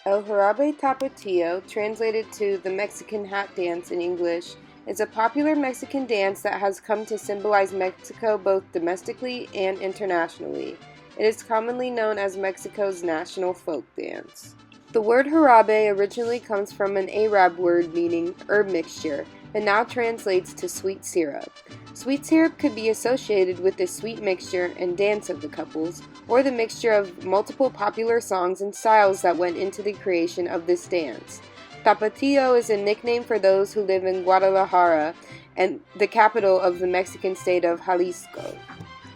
El Jarabe Tapatio, translated to the Mexican hat dance in English, is a popular Mexican dance that has come to symbolize Mexico both domestically and internationally. It is commonly known as Mexico's national folk dance. The word jarabe originally comes from an Arab word meaning herb mixture, and now translates to sweet syrup. Sweet syrup could be associated with the sweet mixture and dance of the couples, or the mixture of multiple popular songs and styles that went into the creation of this dance. Tapatio is a nickname for those who live in Guadalajara, and the capital of the Mexican state of Jalisco.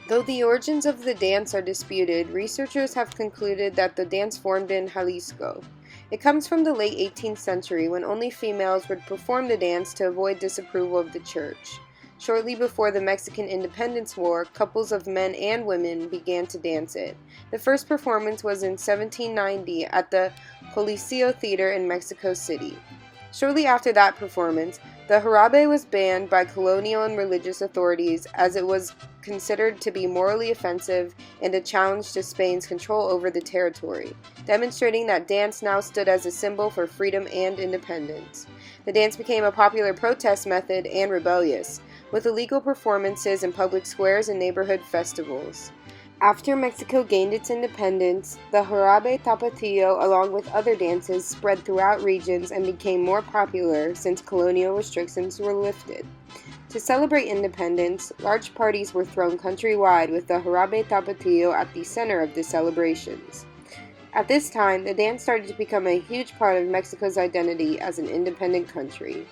Though the origins of the dance are disputed, researchers have concluded that the dance formed in Jalisco. It comes from the late 18th century when only females would perform the dance to avoid disapproval of the church. Shortly before the Mexican Independence War, couples of men and women began to dance it. The first performance was in 1790 at the Coliseo Theater in Mexico City. Shortly after that performance, the jarabe was banned by colonial and religious authorities as it was considered to be morally offensive and a challenge to Spain's control over the territory, demonstrating that dance now stood as a symbol for freedom and independence. The dance became a popular protest method and rebellious, with illegal performances in public squares and neighborhood festivals. After Mexico gained its independence, the jarabe tapatio, along with other dances, spread throughout regions and became more popular since colonial restrictions were lifted. To celebrate independence, large parties were thrown countrywide with the jarabe tapatio at the center of the celebrations. At this time, the dance started to become a huge part of Mexico's identity as an independent country.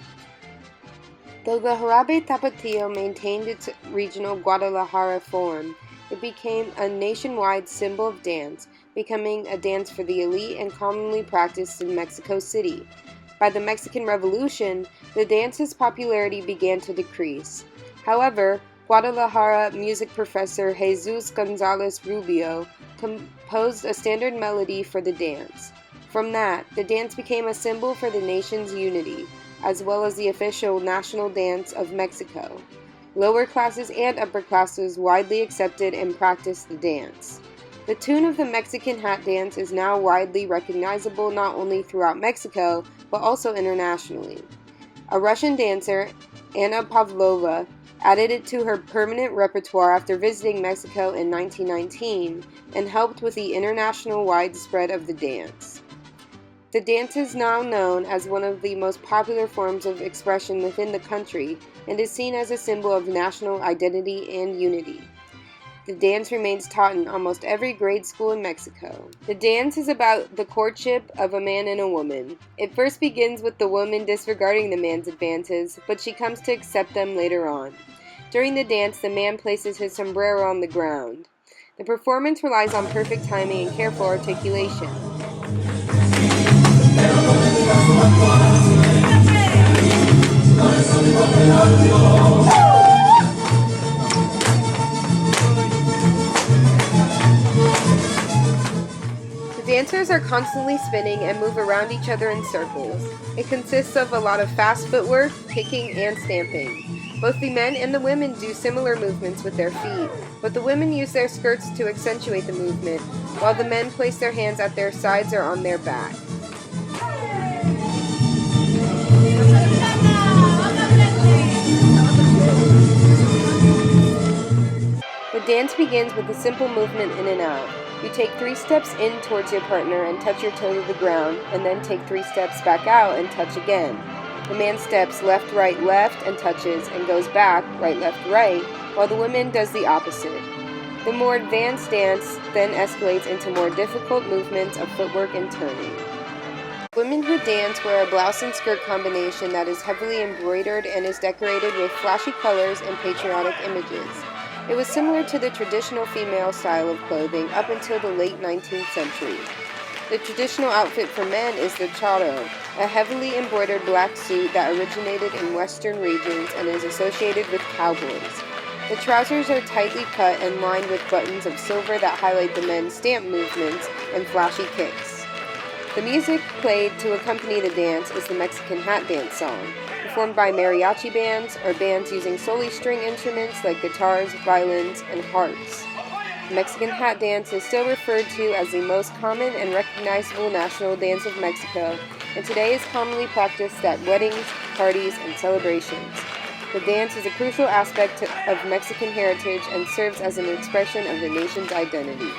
Though the jarabe tapatio maintained its regional Guadalajara form, it became a nationwide symbol of dance, becoming a dance for the elite and commonly practiced in Mexico City. By the Mexican Revolution, the dance's popularity began to decrease. However, Guadalajara music professor Jesus Gonzalez Rubio composed a standard melody for the dance. From that, the dance became a symbol for the nation's unity, as well as the official national dance of Mexico. Lower classes and upper classes widely accepted and practiced the dance. The tune of the Mexican hat dance is now widely recognizable not only throughout Mexico, but also internationally. A Russian dancer, Anna Pavlova, added it to her permanent repertoire after visiting Mexico in 1919 and helped with the international widespread of the dance. The dance is now known as one of the most popular forms of expression within the country and is seen as a symbol of national identity and unity. The dance remains taught in almost every grade school in Mexico. The dance is about the courtship of a man and a woman. It first begins with the woman disregarding the man's advances, but she comes to accept them later on. During the dance, the man places his sombrero on the ground. The performance relies on perfect timing and careful articulation. The dancers are constantly spinning and move around each other in circles. It consists of a lot of fast footwork, kicking, and stamping. Both the men and the women do similar movements with their feet, but the women use their skirts to accentuate the movement, while the men place their hands at their sides or on their back. The dance begins with a simple movement in and out. You take 3 steps in towards your partner and touch your toe to the ground, and then take 3 steps back out and touch again. The man steps left, right, left, and touches, and goes back, right, left, right, while the woman does the opposite. The more advanced dance then escalates into more difficult movements of footwork and turning. Women who dance wear a blouse and skirt combination that is heavily embroidered and is decorated with flashy colors and patriotic images. It was similar to the traditional female style of clothing up until the late 19th century. The traditional outfit for men is the charro, a heavily embroidered black suit that originated in western regions and is associated with cowboys. The trousers are tightly cut and lined with buttons of silver that highlight the men's stamp movements and flashy kicks. The music played to accompany the dance is the Mexican hat dance song, performed by mariachi bands or bands using solely string instruments like guitars, violins, and harps. Mexican hat dance is still referred to as the most common and recognizable national dance of Mexico, and today is commonly practiced at weddings, parties, and celebrations. The dance is a crucial aspect of Mexican heritage and serves as an expression of the nation's identity.